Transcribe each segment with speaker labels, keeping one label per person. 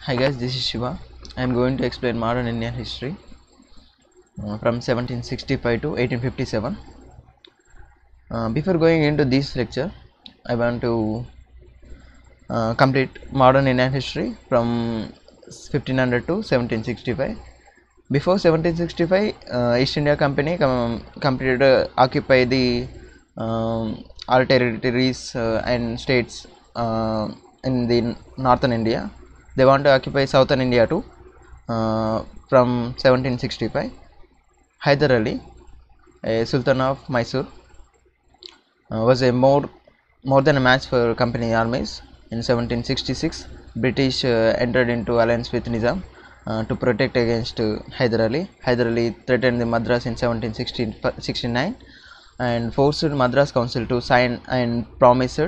Speaker 1: Hi guys, this is Shiva. I am going to explain modern Indian history from 1765 to 1857. Before going into this lecture, I want to complete modern Indian history from 1500 to 1765. Before 1765, East India Company completed occupy the all territories and states in the northern India. They want to occupy southern India too. From 1765, Hyder Ali, a Sultan of Mysore, was a more than a match for company armies. In 1766, British entered into alliance with Nizam to protect against Hyder Ali. Hyder Ali threatened the Madras in 1769 and forced Madras Council to sign and promised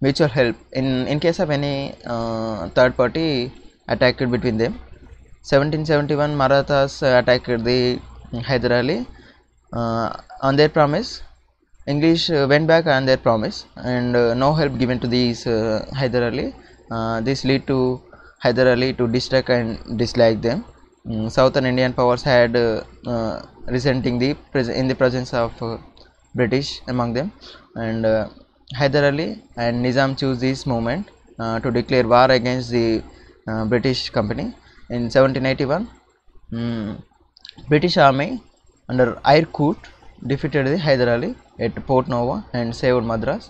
Speaker 1: mutual help in case of any third party attacked between them. 1771, Marathas attacked the Hyder Ali. On their promise, English went back on their promise, and no help given to these Hyder Ali. This led to Hyder Ali to distract and dislike them. Southern Indian powers had resenting in the presence of British among them, and Hyder Ali and Nizam chose this moment to declare war against the British company. In 1781, British army under Ayr Coot defeated the Hyder Ali at Port Nova and saved Madras.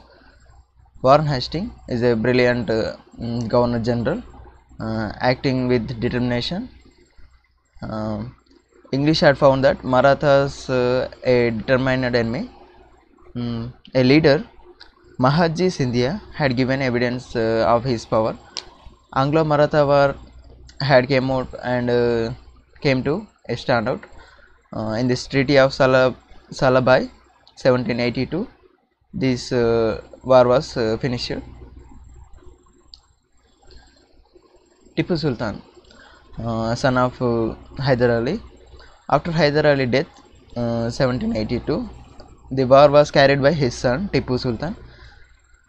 Speaker 1: Warren Hastings is a brilliant Governor General, acting with determination. English had found that Marathas a determined enemy. A leader, Mahatji Scindia, had given evidence of his power. Anglo-Maratha war had came out and came to a standout in this Treaty of Salabai 1782. This war was finished. Tipu Sultan, son of Hyder Ali. After Hyder Ali death 1782, the war was carried by his son Tipu Sultan.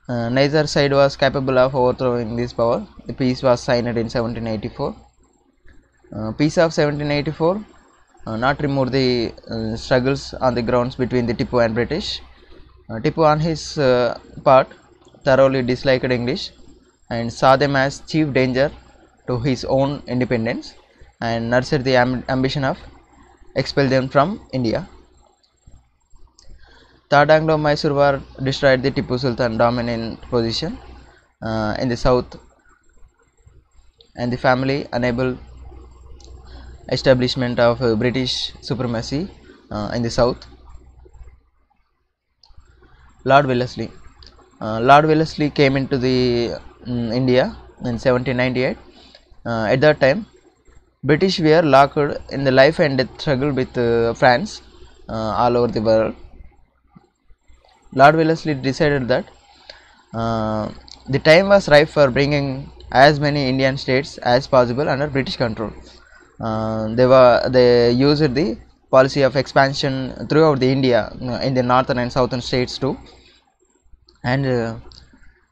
Speaker 1: Neither side was capable of overthrowing this power. The peace was signed in 1784. Peace of 1784 not remove the struggles on the grounds between the Tipu and British. Tipu on his part thoroughly disliked English and saw them as chief danger to his own independence and nurtured the ambition of expel them from India. Third Anglo-Mysore War destroyed the Tipu Sultan dominant position in the south, and the family enabled establishment of British supremacy in the south. Lord Wellesley. Lord Wellesley came into the India in 1798. At that time, British were locked in the life and death struggle with France all over the world. Lord Wellesley decided that the time was ripe for bringing as many Indian states as possible under British control. They used the policy of expansion throughout the India in the northern and southern states too. And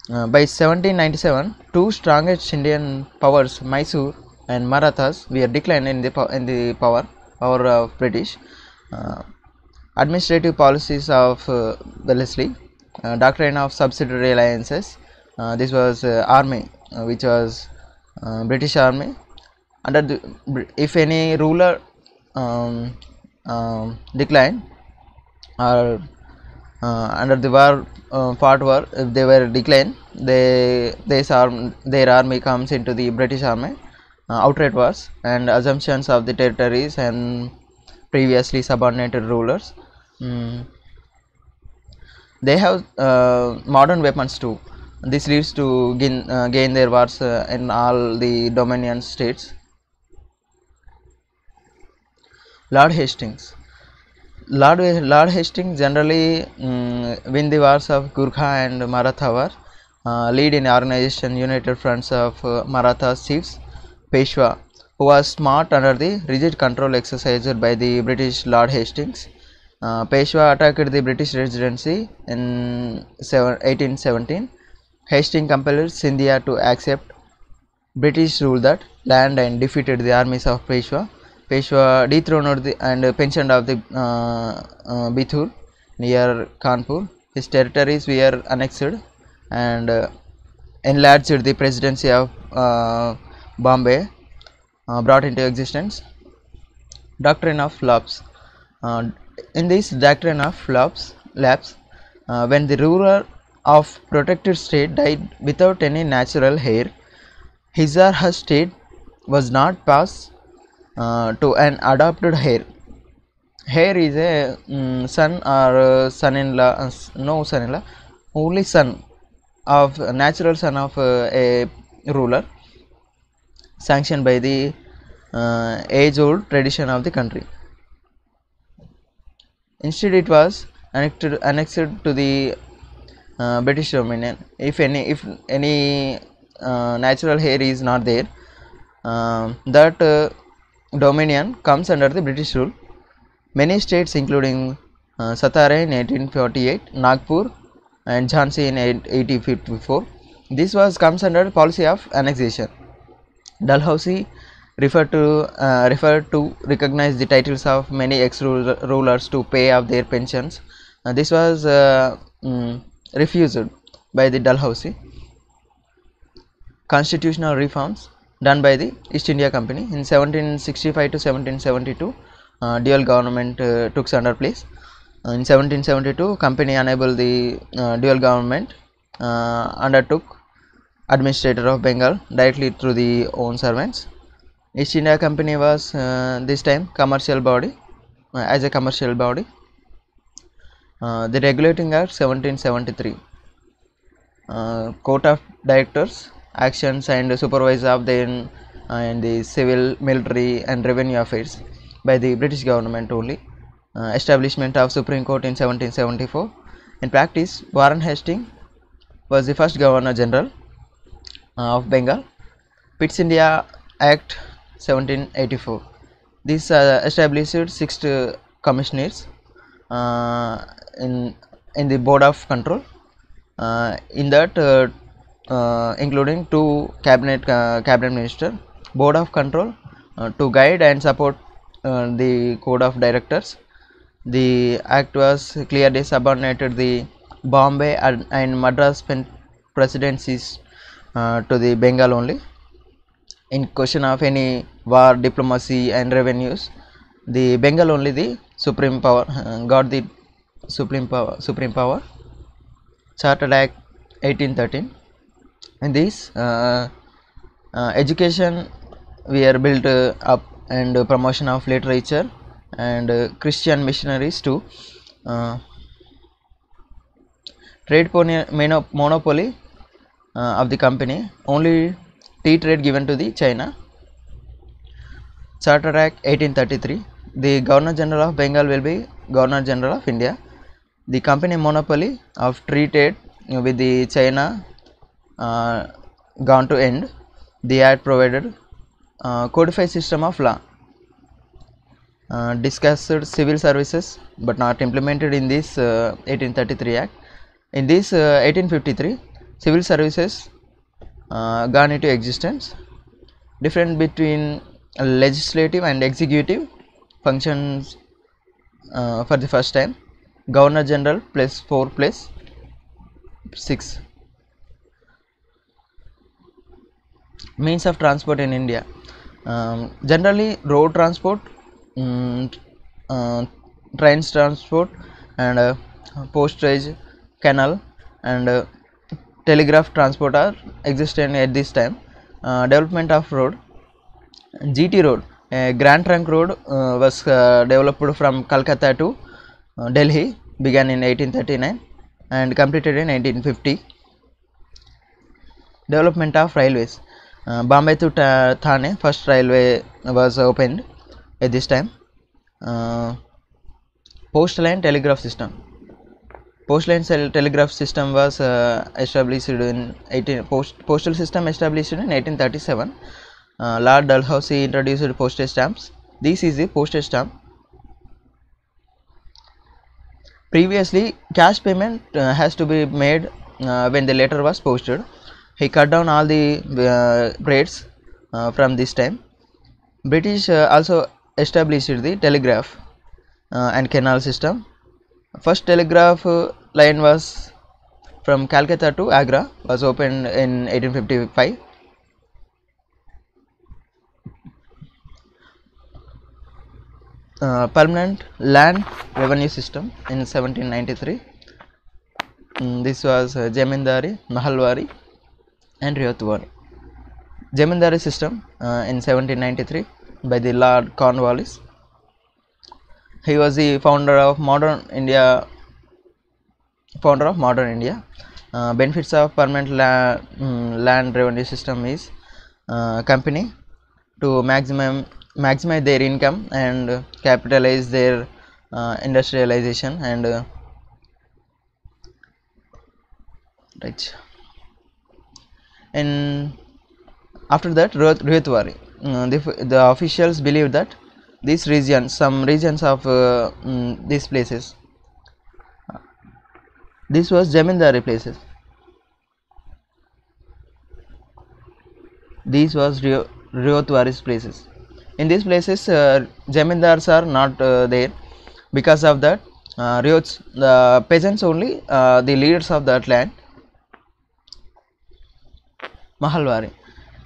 Speaker 1: by 1797, two strongest Indian powers, Mysore and Marathas, were declined in the power of British. Administrative policies of Wellesley, doctrine of subsidiary alliances. This was army, which was British army. Under if any ruler declined or under the war fought war, if they were declined, their army comes into the British army. Outright wars and assumptions of the territories and previously subordinated rulers. They have modern weapons too. This leads to gain their wars in all the dominion states. Lord Hastings. Lord Hastings generally win the wars of Gurkha and Maratha war, lead in organization United Fronts of Maratha chiefs. Peshwa, who was smart under the rigid control exercised by the British Lord Hastings. Peshwa attacked the British Residency in 1817. Hastings compelled Scindia to accept British ruled that land and defeated the armies of Peshwa. Peshwa dethroned and pensioned of the Bithur near Kanpur. His territories were annexed and enlarged. The presidency of Bombay brought into existence. Doctrine of lapse. In this doctrine of lapse, when the ruler of protected state died without any natural heir, his or her state was not passed to an adopted heir. Heir is a son or son-in-law, no son-in-law, only son of natural son of a ruler, sanctioned by the age-old tradition of the country. Instead, it was annexed to the British dominion. If any natural heir is not there, that dominion comes under the British rule. Many states, including Satara in 1848, Nagpur and Jhansi in 1854, this comes under the policy of annexation. Dalhousie referred to recognize the titles of many ex-rulers to pay off their pensions. This was refused by the Dalhousie. Constitutional reforms done by the East India Company in 1765 to 1772. Dual government took under place. In 1772, company unable the dual government undertook administrator of Bengal directly through the own servants. East India Company was this time commercial body, as a commercial body. The Regulating Act 1773. Court of Directors actions and supervise of the in the civil, military and revenue affairs by the British government only. Establishment of Supreme Court in 1774. In practice, Warren Hastings was the first Governor General of Bengal. Pitt's India Act 1784. This established 6 commissioners in the Board of Control. In that, including 2 cabinet minister, Board of Control to guide and support the Code of Directors. The act was clearly subordinated the Bombay and Madras presidencies to the Bengal only. In question of any war, diplomacy and revenues, the Bengal only the supreme power, got the supreme power. Chartered Act 1813. In this, education were built up and promotion of literature and Christian missionaries too. Trade monopoly of the company, only tea trade given to the China. Charter Act 1833. The Governor General of Bengal will be Governor General of India. The company monopoly of tea trade with the China gone to end. The Act provided codified system of law. Discussed civil services but not implemented in this 1833 Act. In this 1853, civil services gone into existence. Difference between legislative and executive functions for the first time. Governor General plus 4 plus 6. Means of transport in India. Generally road transport, trains transport and postage, canal and telegraph transport are existing at this time. Development of road. GT road, Grand Trunk road was developed from Calcutta to Delhi, began in 1839 and completed in 1850. Development of railways. Bombay to Thane, first railway was opened at this time. Postal and telegraph system. Postal and telegraph system was established in postal system established in 1837. Lord Dalhousie introduced postage stamps. This is the postage stamp. Previously, cash payment has to be made when the letter was posted. He cut down all the rates from this time. British also established the telegraph and canal system. First telegraph line was from Calcutta to Agra, was opened in 1855. Permanent land revenue system in 1793. This was Jamindari, Mahalwari and Ryotwari. Jamindari system in 1793 by the Lord Cornwallis. He was the founder of modern India. Benefits of permanent land revenue system is company to maximize their income and capitalize their industrialization and right. And after that, Ryotwari. The officials believe that these regions, some regions of these places, this was Jamindari places. These was Ryotwari's places. In these places, Jamindars are not there. Because of that, Ryots, the peasants only, the leaders of that land. Mahalwari.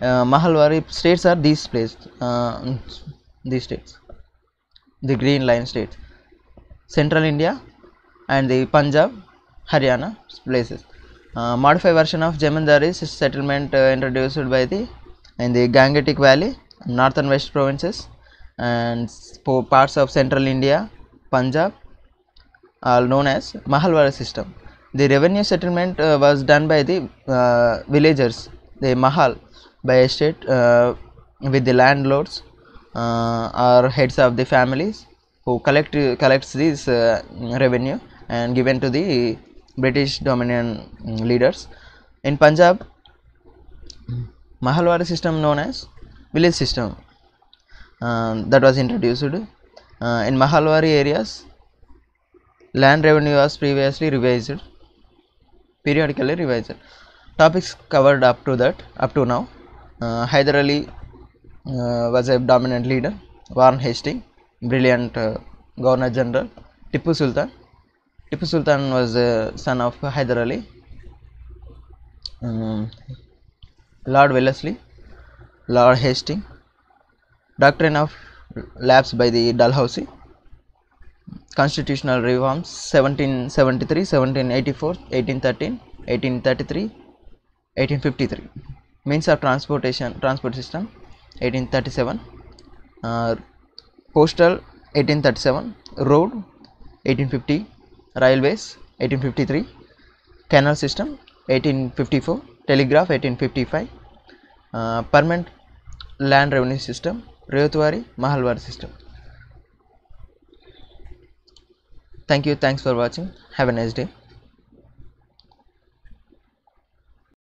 Speaker 1: Mahalwari states are these places, these states, the green line states, Central India and the Punjab, Haryana places. Modified version of Jamindari settlement introduced by the in the Gangetic Valley, North and West provinces, and parts of Central India, Punjab, are known as Mahalwari system. The revenue settlement was done by the villagers, the Mahal, by estate with the landlords or heads of the families who collects this revenue and given to the British Dominion leaders. In Punjab, Mahalwari system known as village system that was introduced. In Mahalwari areas, land revenue was previously periodically revised. Topics covered up to now. Hyder Ali was a dominant leader. Warren Hastings, brilliant Governor General. Tipu Sultan was a son of Hyder Ali. Lord Wellesley, Lord Hastings, Doctrine of Lapse by the Dalhousie, Constitutional Reforms 1773, 1784, 1813, 1833, 1853, Means of Transport System 1837, Postal 1837, Road 1850, Railways 1853, Canal System 1854, Telegraph 1855, Permanent Land Revenue System, Ryotwari, Mahalwari system. Thank you. Thanks for watching. Have a nice day.